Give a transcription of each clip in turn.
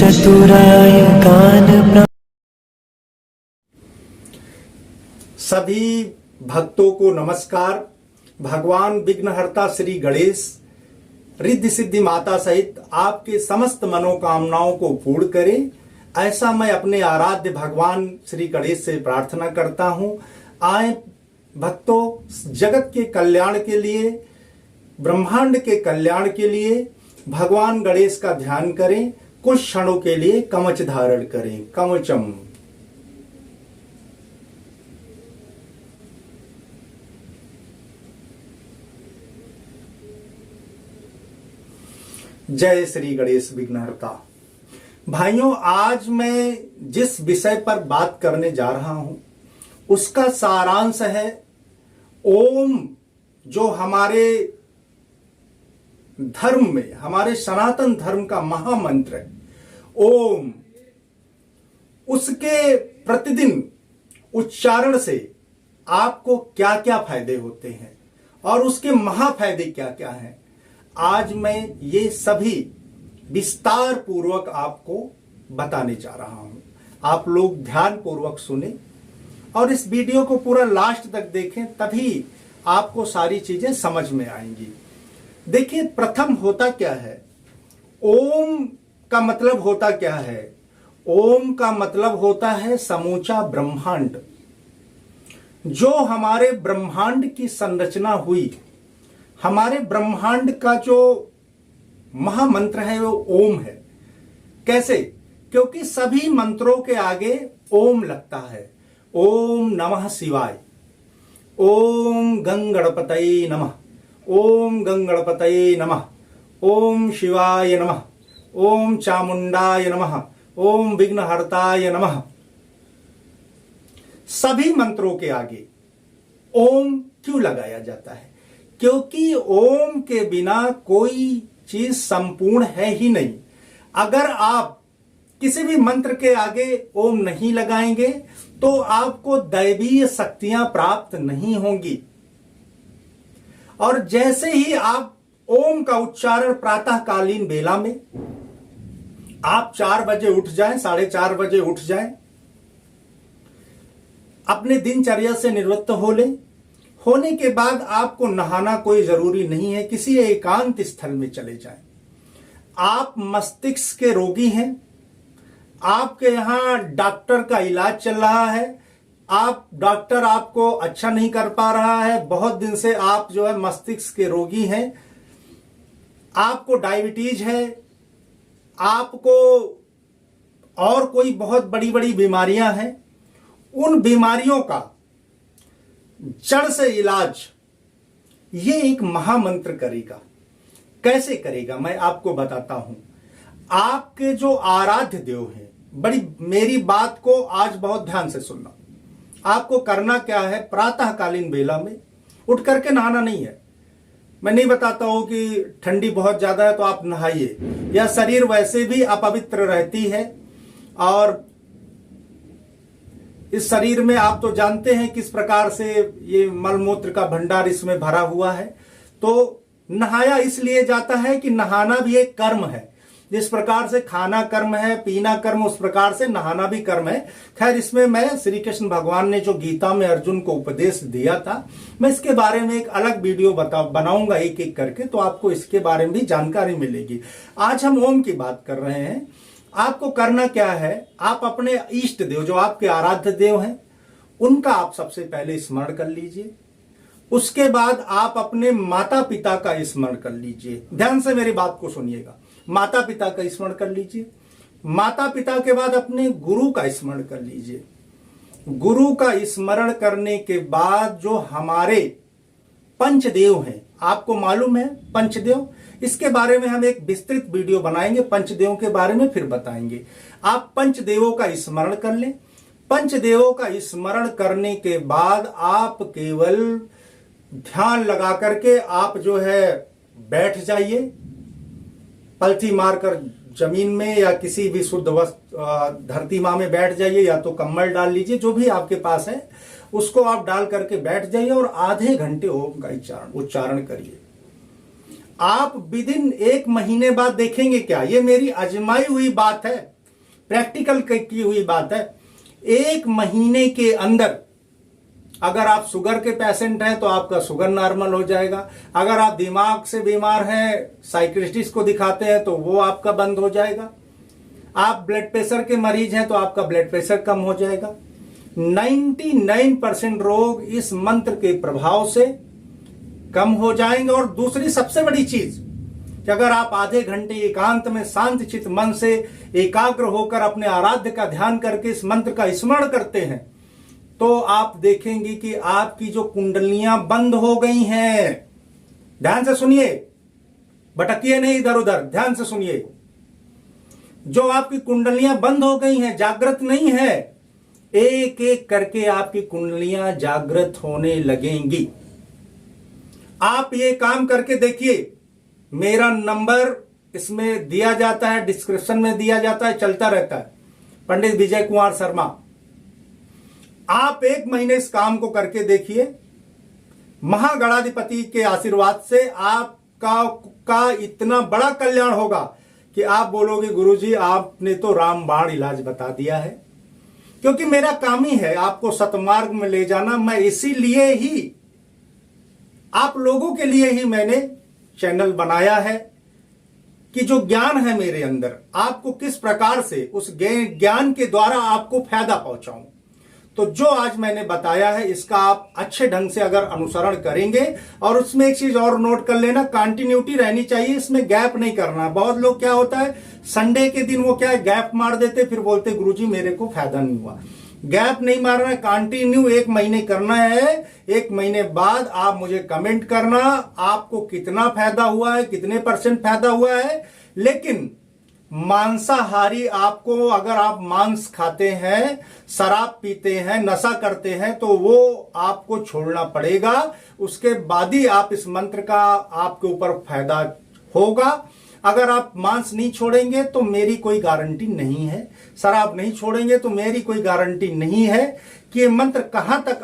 चतुराय गान। सभी भक्तों को नमस्कार। भगवान विघ्नहर्ता श्री गणेश रिद्धि सिद्धि माता सहित आपके समस्त मनोकामनाओं को पूर्ण करें, ऐसा मैं अपने आराध्य भगवान श्री गणेश से प्रार्थना करता हूं। आए भक्तों, जगत के कल्याण के लिए, ब्रह्मांड के कल्याण के लिए भगवान गणेश का ध्यान करें। कुछ क्षणों के लिए कवच धारण करें। कवचम। जय श्री गणेश विघ्नहर्ता। भाइयों, आज मैं जिस विषय पर बात करने जा रहा हूं उसका सारांश है ओम, जो हमारे धर्म में, हमारे सनातन धर्म का महामंत्र है ओम। उसके प्रतिदिन उच्चारण से आपको क्या क्या फायदे होते हैं और उसके महाफायदे क्या क्या हैं, आज मैं ये सभी विस्तार पूर्वक आपको बताने जा रहा हूं। आप लोग ध्यान पूर्वक सुने और इस वीडियो को पूरा लास्ट तक देखें, तभी आपको सारी चीजें समझ में आएंगी। देखिए, प्रथम होता क्या है, ओम का मतलब होता क्या है। ओम का मतलब होता है समूचा ब्रह्मांड। जो हमारे ब्रह्मांड की संरचना हुई, हमारे ब्रह्मांड का जो महामंत्र है वो ओम है। कैसे? क्योंकि सभी मंत्रों के आगे ओम लगता है। ओम नमः शिवाय, ओम गंगणपतये नमः, ओम गंगणपतये नमः, ओम शिवाय नमः, ओम चामुंडाय नमः, ओम विघ्नहर्ताय नमः। सभी मंत्रों के आगे ओम क्यों लगाया जाता है? क्योंकि ओम के बिना कोई चीज संपूर्ण है ही नहीं। अगर आप किसी भी मंत्र के आगे ओम नहीं लगाएंगे तो आपको दैवीय शक्तियां प्राप्त नहीं होंगी। और जैसे ही आप ओम का उच्चारण प्रातःकालीन बेला में, आप 4 बजे उठ जाएं, 4:30 बजे उठ जाएं, अपने दिनचर्या से निवृत्त हो लें। होने के बाद आपको नहाना कोई जरूरी नहीं है, किसी एकांत स्थल में चले जाएं। आप मस्तिष्क के रोगी हैं, आपके यहां डॉक्टर का इलाज चल रहा है, डॉक्टर आपको अच्छा नहीं कर पा रहा है, बहुत दिन से आप जो है मस्तिष्क के रोगी हैं, आपको डायबिटीज है, आपको और कोई बहुत बड़ी बड़ी बीमारियां हैं, उन बीमारियों का जड़ से इलाज ये एक महामंत्र करेगा। कैसे करेगा मैं आपको बताता हूं। आपके जो आराध्य देव हैं, मेरी बात को आज बहुत ध्यान से सुनना। आपको करना क्या है, प्रातःकालीन बेला में उठ करके नहाना नहीं है। मैं नहीं बताता हूं कि ठंडी बहुत ज्यादा है तो आप नहाइए, या शरीर वैसे भी अपवित्र रहती है और इस शरीर में आप तो जानते हैं किस प्रकार से ये मलमूत्र का भंडार इसमें भरा हुआ है। तो नहाया इसलिए जाता है कि नहाना भी एक कर्म है। जिस प्रकार से खाना कर्म है, पीना कर्म, उस प्रकार से नहाना भी कर्म है। खैर, इसमें मैं श्री कृष्ण भगवान ने जो गीता में अर्जुन को उपदेश दिया था, मैं इसके बारे में एक अलग वीडियो बनाऊंगा एक एक करके, तो आपको इसके बारे में भी जानकारी मिलेगी। आज हम ओम की बात कर रहे हैं। आपको करना क्या है, आप अपने इष्ट देव, जो आपके आराध्य देव हैं, उनका आप सबसे पहले स्मरण कर लीजिए। उसके बाद आप अपने माता पिता का स्मरण कर लीजिए। ध्यान से मेरी बात को सुनिएगा। माता पिता का स्मरण कर लीजिए। माता पिता के बाद अपने गुरु का स्मरण कर लीजिए। गुरु का स्मरण करने के बाद जो हमारे पंचदेव हैं, आपको मालूम है पंचदेव, इसके बारे में हम एक विस्तृत वीडियो बनाएंगे। पंचदेवों के बारे में फिर बताएंगे। आप पंचदेवों का स्मरण कर लें। पंचदेवों का स्मरण करने के बाद आप केवल ध्यान लगा करके आप जो है बैठ जाइए, पलथी मारकर जमीन में या किसी भी शुद्ध धरती माँ में बैठ जाइए, या तो कम्बल डाल लीजिए, जो भी आपके पास है उसको आप डाल करके बैठ जाइए और आधे घंटे ओम का उच्चारण करिए। आप विदिन 1 महीने बाद देखेंगे क्या, ये मेरी आजमाई हुई बात है, प्रैक्टिकल की हुई बात है। 1 महीने के अंदर अगर आप शुगर के पेशेंट हैं तो आपका शुगर नॉर्मल हो जाएगा। अगर आप दिमाग से बीमार हैं, साइकियाट्रिस्ट को दिखाते हैं तो वो आपका बंद हो जाएगा। आप ब्लड प्रेशर के मरीज हैं तो आपका ब्लड प्रेशर कम हो जाएगा। 99% रोग इस मंत्र के प्रभाव से कम हो जाएंगे। और दूसरी सबसे बड़ी चीज कि अगर आप आधे घंटे एकांत में शांत चित्त मन से एकाग्र होकर अपने आराध्य का ध्यान करके इस मंत्र का स्मरण करते हैं तो आप देखेंगे कि आपकी जो कुंडलियां बंद हो गई हैं। ध्यान से सुनिए, भटकिए नहीं इधर उधर, ध्यान से सुनिए। जो आपकी कुंडलियां बंद हो गई हैं, जागृत नहीं है, एक एक करके आपकी कुंडलियां जागृत होने लगेंगी। आप ये काम करके देखिए। मेरा नंबर इसमें दिया जाता है, डिस्क्रिप्शन में दिया जाता है, चलता रहता है, पंडित विजय कुमार शर्मा। आप 1 महीने इस काम को करके देखिए। महागणाधिपति के आशीर्वाद से आपका इतना बड़ा कल्याण होगा कि आप बोलोगे गुरुजी आपने तो रामबाण इलाज बता दिया है। क्योंकि मेरा काम ही है आपको सतमार्ग में ले जाना। मैं इसीलिए ही आप लोगों के लिए ही मैंने चैनल बनाया है कि जो ज्ञान है मेरे अंदर आपको किस प्रकार से उस ज्ञान के द्वारा आपको फायदा पहुंचाऊं। तो जो आज मैंने बताया है इसका आप अच्छे ढंग से अगर अनुसरण करेंगे, और उसमें एक चीज और नोट कर लेना, कंटिन्यूटी रहनी चाहिए, इसमें गैप नहीं करना। बहुत लोग क्या होता है संडे के दिन वो क्या है गैप मार देते, फिर बोलते गुरुजी मेरे को फायदा नहीं हुआ। गैप नहीं मारना है, कंटिन्यू 1 महीने करना है। 1 महीने बाद आप मुझे कमेंट करना आपको कितना फायदा हुआ है, कितने % फायदा हुआ है। लेकिन मांसाहारी आपको, अगर आप मांस खाते हैं, शराब पीते हैं, नशा करते हैं तो वो आपको छोड़ना पड़ेगा। उसके बाद ही आप इस मंत्र का आपके ऊपर फायदा होगा। अगर आप मांस नहीं छोड़ेंगे तो मेरी कोई गारंटी नहीं है, शराब नहीं छोड़ेंगे तो मेरी कोई गारंटी नहीं है कि ये मंत्र कहां तक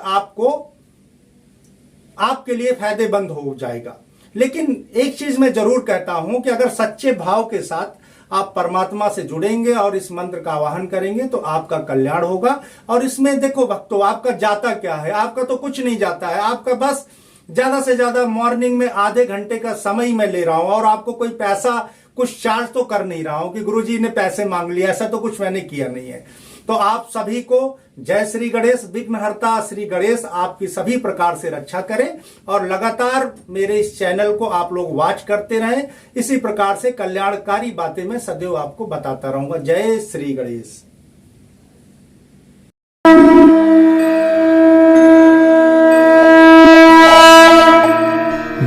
आपके लिए फायदेमंद हो जाएगा। लेकिन एक चीज मैं जरूर कहता हूं कि अगर सच्चे भाव के साथ आप परमात्मा से जुड़ेंगे और इस मंत्र का आवाहन करेंगे तो आपका कल्याण होगा। और इसमें देखो भक्तों, आपका जाता क्या है? आपका तो कुछ नहीं जाता है। आपका बस ज्यादा से ज्यादा मॉर्निंग में आधे घंटे का समय मैं ले रहा हूं, और आपको कोई पैसा कुछ चार्ज तो कर नहीं रहा हूं कि गुरुजी ने पैसे मांग लिया, ऐसा तो कुछ मैंने किया नहीं है। तो आप सभी को जय श्री गणेश। विघ्नहर्ता श्री गणेश आपकी सभी प्रकार से रक्षा करें, और लगातार मेरे इस चैनल को आप लोग वॉच करते रहें। इसी प्रकार से कल्याणकारी बातें मैं सदैव आपको बताता रहूंगा। जय श्री गणेश।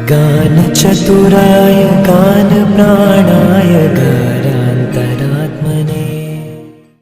गान चतुराय गान प्राणाय गान